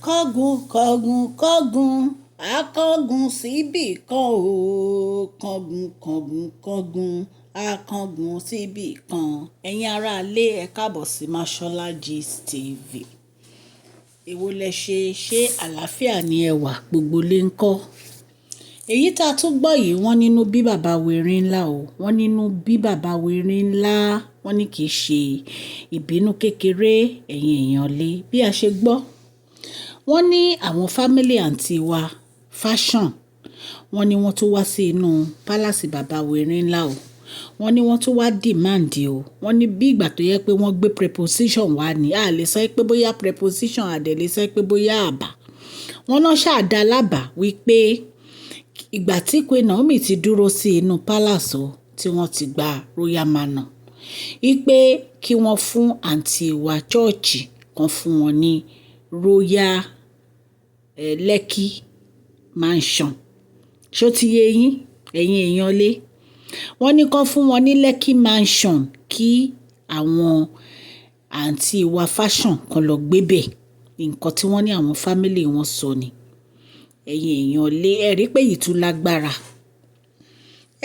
kọ́gun kọ́gun kọ́gun akọ́gun síbì kan o kọ́gun kọ́gun kọ́gun akọ́gun síbì kan. Ẹ̀yin aráalé ẹ káàbọ̀ sí Mashola Gist TV. Èwo lẹ ṣe àlàáfíà ni ẹ wà, gbogbo lé ń kọ́. Èyí tá a tún gbọ́ yìí wọ́n nínú bí bàbá wẹ̀rin ńlá o, wọ́n nínú bí bàbá wẹ̀rin ńlá, wọ́n ní kì í ṣe ìbínú kékeré. Ẹ̀yin èèyàn lé bí a ṣe gbọ́. Wọ́n ní àwọn fámílì àǹtí wa fashion, wọ́n ní wọ́n tún wá sí inú pálásì bàbá wẹ̀rin ńlá o. Wọ́n ní wọ́n tún wá demand o. Wọ́n ní bí ìgbà tó yẹ pé wọ́n gbé preposition wá ní, a lè sọ pé bóyá preposition, a dẹ̀ lè sọ pé bóyá àbá. Wọ́n náà ṣáàdá lábàá wípé ìgbà tí Queen Naomi ti dúró sí inú palace o, tí wọ́n ti gba royal manor, wípé kí wọ́n fún àǹtí wa chọ́ọ̀chì kan fún wọn ní royal Lekki mansion. Ṣó ti yé yín ẹ̀yin èèyàn lé? Wọ́n ní kán fún wọn ní Lekki mansion kí àwọn àǹtí wa fashion kan lọ gbébẹ̀. Nǹkan tí wọ́n ní àwọn fámílì wọn sọ ni. Ẹ̀yin èèyàn lé, ẹ rí pé yìí tún lágbára.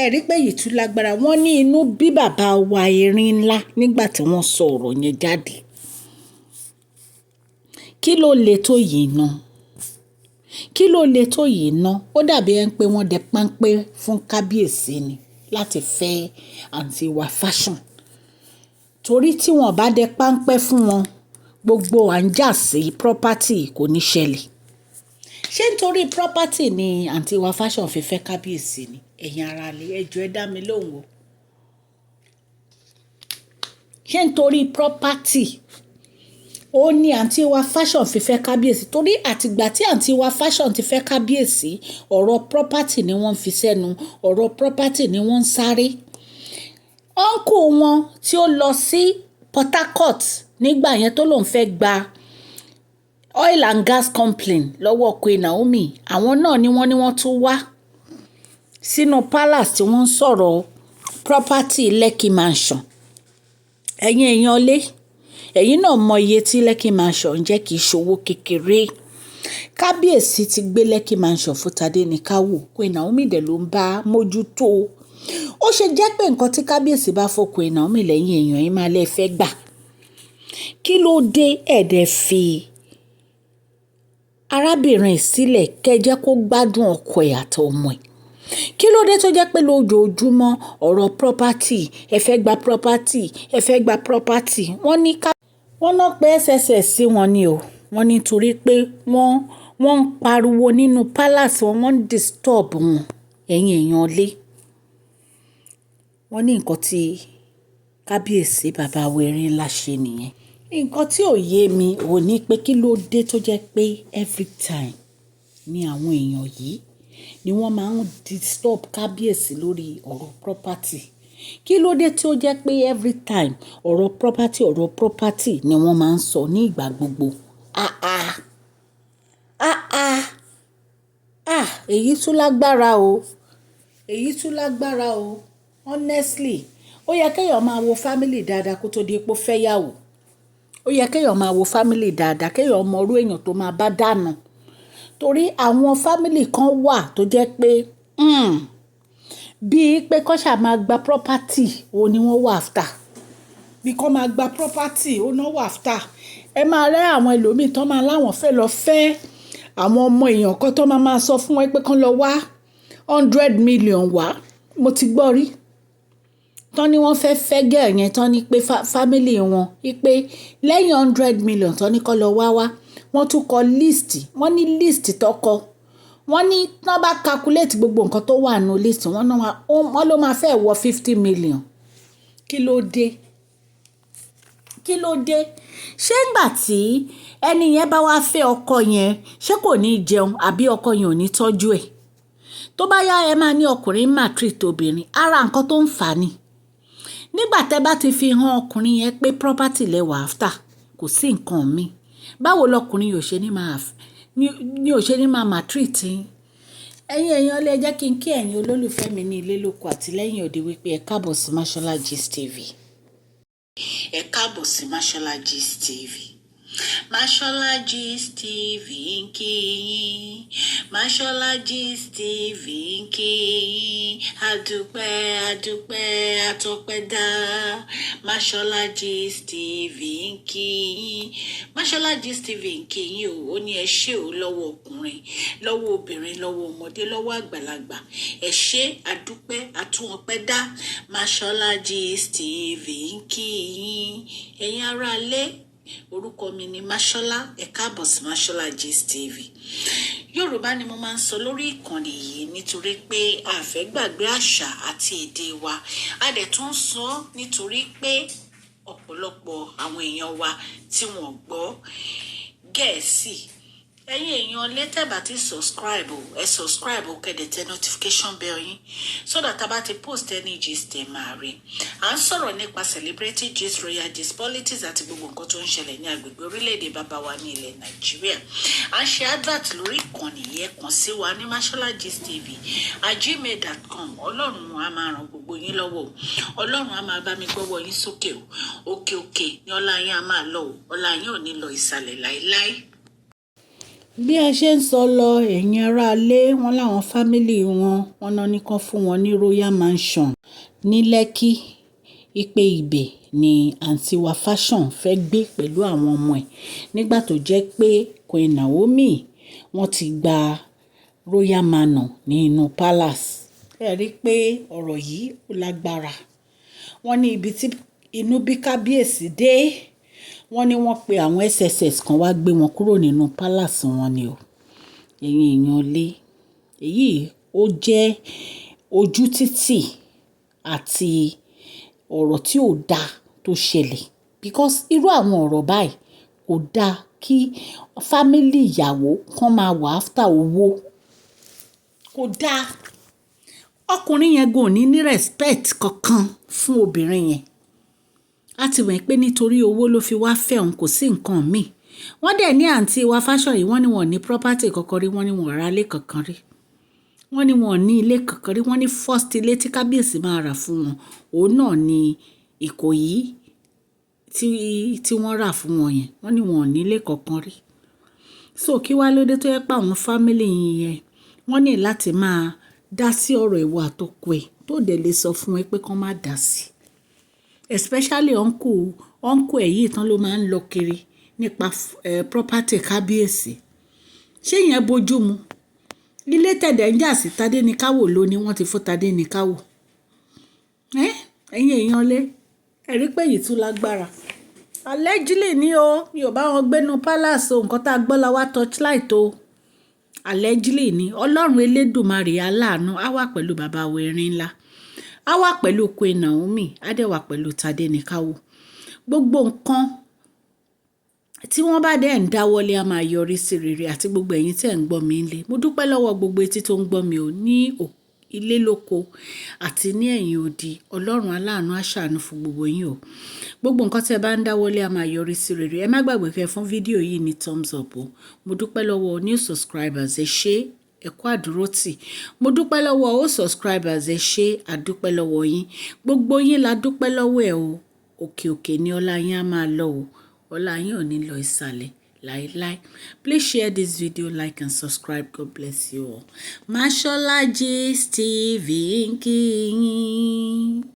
Ẹ rí pé yìí tún lágbára. Wọ́n ní inú bí bàbá wa Erin ńlá nígbà tí wọ́n sọ ọ̀rọ̀ yẹn jáde. Kí ló le tó yìí ná? Kí ló le tó yìí ná? Ó dàbí ẹni pé wọ́n dẹ páńpẹ́ fún kábíyèsí ni láti fẹ́ àǹtí wa fashion. Torí tí wọ́n bá dẹ páńpẹ́ fún wọn, gbogbo à ń jà sí property kò ní ṣẹlẹ̀. Ṣé nítorí property ni àǹtí wa fashion fi fẹ́ kábíyèsí ni? Ẹ̀yin aráalé ẹ jọ̀ọ́ ẹ dá mi lóhùn o. Ṣé nítorí property ó ní àǹtí wa fashion fi fẹ́ kábíyèsí? Torí àtìgbà tí àǹtí wa fashion ti fẹ́ kábíyèsí, ọ̀rọ̀ property ni wọ́n fi sẹ́nu, ọ̀rọ̀ property ni wọ́n ń sáré. Uncle wọn tí ó lọ sí Port Harcourt nígbà yẹn tó lòun fẹ́ gba oil and gas company lọ́wọ́ Queen Naomi, àwọn náà ni wọ́n tún wá sínú palace tí wọ́n ń sọ̀rọ̀ property Lekki mansion. Ẹ̀yin èèyàn lé, ẹ̀yin náà mọ iye tí Lekki mansion jẹ́, kì í ṣowó kékeré. Kábíyèsí ti gbé Lekki mansion fún Tadéníkàwò, Queen Naomi dẹ̀ ló ń bá mójútó. Ó ṣe jẹ́ pé nǹkan tí kábíyèsí bá fọ́ Queen Naomi lẹ́yìn èèyàn yìí máa lẹ́ fẹ́ gbà. Kí ló dé ẹ̀dẹ̀ fi arábìnrin sílẹ̀ kẹ́ jẹ́ kó gbádùn ọkọ ẹ̀ àti ọmọ ẹ̀? Kí ló dé tó jẹ́ pé lójoojúmọ́ ọ̀rọ̀ property, ẹ fẹ́ gba property, ẹ fẹ́ gba property? Wọ́n ní wọ́n náà pé SSS sí wọn ni o. Wọ́n ní torí pé wọ́n ń pariwo nínú palace wọn, wọ́n ń disturb wọn. Ẹ̀yin èèyàn lé. Wọ́n ní nǹkan tí kábíyèsí bàbá wẹ̀rin ńlá ṣe nìyẹn. Nǹkan tí ò yé mi ò ní pé kí ló dé tó jẹ́ pé every time ni àwọn èèyàn yìí ni wọ́n máa ń disturb kábíyèsí lórí ọ̀rọ̀ property. Kí ló dé tí ó jẹ́ pé every time ọ̀rọ̀ property ni wọ́n máa ń sọ ní ìgbà gbogbo? Èyí tún lágbára o. Èyí tún lágbára o. Honestly, ó yẹ kéèyàn máa wo family dáadáa kó tó di pé ó fẹ́ yàwó. Ó yẹ kéèyàn máa wo family dáadáa, kéèyàn mọ irú èèyàn tó máa bá dànù. Torí àwọn family kan wà tó jẹ́ pé bíi pé kọ́ ṣà máa gba property òun ni wọ́n wà after. Bí kọ́ máa gba property òun náà wà after. Ẹ máa rẹ́ àwọn ẹlòmíì tó máa láwọn fẹ́ lọ fẹ́ àwọn ọmọ èèyàn kan tó máa sọ fún wọn pé kán lọ wá 100 million wá. Mo ti gbọ́ rí. Tán ni wọ́n fẹ́ girl yẹn, tán ní pé family wọn wípé lẹ́yìn 100 million tán ní kán lọ wá. Wọ́n tún kọ list. Wọ́n ní list tọkọ. Wọ́n ní tán bá calculate gbogbo nǹkan tó wà nínú list wọ́n ló máa fẹ́ wọ 50 million. Kí ló dé? Kí ló dé? Ṣé ńgbà tí ẹni yẹn bá wá fẹ́ ọkọ yẹn, ṣé kò ní jẹun àbí ọkọ yẹn ò ní tọ́jú ẹ̀? Tó bá yá ẹ máa ní ọkùnrin maltreat obìnrin, ara nǹkan tó ń fà ni. Nígbà tẹ́ bá ti fi hàn ọkùnrin yẹn pé property lẹ́wà after, kò sí nǹkan mi. Báwo lọkùnrin yóò ṣe ní máa maltreat yín? Ẹ̀yin èèyàn lè jẹ́ kí n kí ẹ̀yin olólùfẹ́ mi ní ilé lóko àti lẹ́yìn òde wípé ẹ káàbọ̀ sí Mashola Gist TV. Ẹ káàbọ̀ sí Mashola Gist TV. Mashola Gist TV ń kí yín. Mashola Gist TV ń kí yín. Adúpẹ́ adúpẹ́ atọ́pẹ́dá. Mashola Gist TV ń kí yín. Mashola Gist TV ń kí yín o. Ó ní ẹ ṣé o lọ́wọ́ ọkùnrin, lọ́wọ́ obìnrin, lọ́wọ́ ọmọdé, lọ́wọ́ àgbàlagbà. Ẹ ṣé adúpẹ́ atúnọpẹ́dá. Mashola Gist TV ń kí yín. Ẹ̀yin aráalé, orúkọ mi ni Mashola, ẹ káàbọ̀ sí Mashola Gist TV. Yorùbá ni mo máa ń sọ lórí ìkànnì yìí nítorí pé a fẹ́ gbàgbé àṣà àti èdè wa. A dẹ̀ tún sọ nítorí pé ọ̀pọ̀lọpọ̀ àwọn èèyàn wa tí wọ́n gbọ́ Gẹ̀ẹ́sì. Ẹ̀yin èèyàn létẹ̀bà tí subscribe o, ẹ subscribe o, kẹ́dẹ̀ tẹ notification bell yín so that a bá ti post any gist ẹ máa rí. À ń sọ̀rọ̀ nípa celebrity gist, royal gist, politics àti gbogbo nǹkan tó ń ṣẹlẹ̀ ní agbègbè orílẹ̀-èdè bàbá wa ní ilẹ̀ Nàìjíríà. À ń ṣe advert lórí ìkànnì yẹn, kàn sí wa ní Mashola Gist TV @gmail.com. Ọlọ́run á máa ràn gbogbo yín lọ́wọ́ o. Ọlọ́run á máa bá mi gbọ́wọ́ yín sókè o. Òkè òkè ni ọlá yín á máa lọ o. Ọlá yín ò ní lọ ìsàlẹ̀ láéláé. Bí a ṣe ń sọ lọ, ẹ̀yin aráalé, wọn láwọn fámìlì wọn náà ní kán fún wọn ní royal mansion ní Lẹ́kì. Ipe ibẹ̀ ni àǹtí wa fashion fẹ́ gbé pẹ̀lú àwọn ọmọ ẹ̀ nígbà tó jẹ́ pé Queen Naomi wọ́n ti gba royal manor nínú palace. Ẹ rí i pé ọ̀rọ̀ yìí ó lágbára. Wọ́n ní ibi tí inú bí kábíyèsí dé, wọ́n ní wọ́n pe àwọn SSS kan wá gbé wọn kúrò nínú palace wọn ni o. Ẹ̀yin èèyàn lé, èyí ó jẹ́ ojú títì àti ọ̀rọ̀ tí ò dáa tó ṣẹlẹ̀, because irú àwọn ọ̀rọ̀ báyìí kò dáa kí fámílì ìyàwó kan máa wà after owó. Kò dáa. Ọkùnrin yẹn gan ò ní respect kankan fún obìnrin yẹn. A ti wẹ̀ pé nítorí owó ló fi wá fẹ́ òun, kò sí nǹkan míì. Wọ́n dẹ̀ ní àǹtí wa fashion yìí, wọ́n ní wọn ní property kankan rí, wọ́n ní wọn ra ilé kankan rí. Wọ́n ní wọn ní ilé kankan rí, wọ́n ní first ilé tí kábíyèsí máa rà fún wọn, òun náà ni Ìkòyí tí wọ́n rà fún wọn yẹn. Wọ́n ní wọn ní ilé kankan rí. So kí wá ló dé tó yẹ pé àwọn family yẹn wọ́n ní láti máa dá sí ọ̀rọ̀ ìwà àtọkọ ẹ̀ tó dẹ̀ lè sọ fún ẹ pé kán má dá sí. Especially uncle ẹ̀ yìí tán ló máa ń lọ kiri nípa property kábíyèsí. Ṣé ìyẹn bójú mu? Ilé tẹ̀dẹ̀ ń jà sí Tádéníkáwò ló ní wọ́n ti fún Tádéníkáwò. Ẹ̀yin èèyàn lé, ẹ̀rí pé yìí tún lágbára. Allegedly ni o, mi ò bá wọn gbénu palace o, nǹkan tá a gbọ́ la wá torchlight o. Allegedly ni Ọlọ́run Elédùmarè aláàánú á wà pẹ̀lú bàbá wa Erin ńlá. Á wà pẹ̀lú Queen Naomi, á dẹ̀ wà pẹ̀lú Tádéníkáwò. Gbogbo nǹkan tí wọ́n bá dẹ̀ ń dáwọ́lé a máa yọrí sí rere, àti gbogbo ẹ̀yin tí ẹ̀ ń gbọ́ mi nílé. Mo dúpẹ́ lọ́wọ́ gbogbo etí tó ń gbọ́ mi ò ní ilé lóko àti ní ẹ̀yìn odi. Ọlọ́run aláàánú á ṣàánú fún gbogbo yín o. Gbogbo nǹkan tí ẹ bá ń dáwọ́lé a máa yọrí sí rere. Ẹ má gbàgbé kẹ́ fún fídíò yìí ní thumbs up o. Mo dúpẹ́ lọ́wọ́ new subscribers, ẹ ṣé, ẹ kú àdúrótì. Mo dúpẹ́ lọ́wọ́ old subscribers, ẹ ṣé, àdúpẹ́ lọ́wọ́ yín. Gbogbo yín la dúpẹ́ lọ́wọ́ ẹ o. Òkè òkè ni ọlá yín á máa lọ o. Ọlá yín ò ní lọ ìsàlẹ̀ láéláé. Please share this video, like and subscribe. God bless you all. Mashola Gist TV ń kí yín.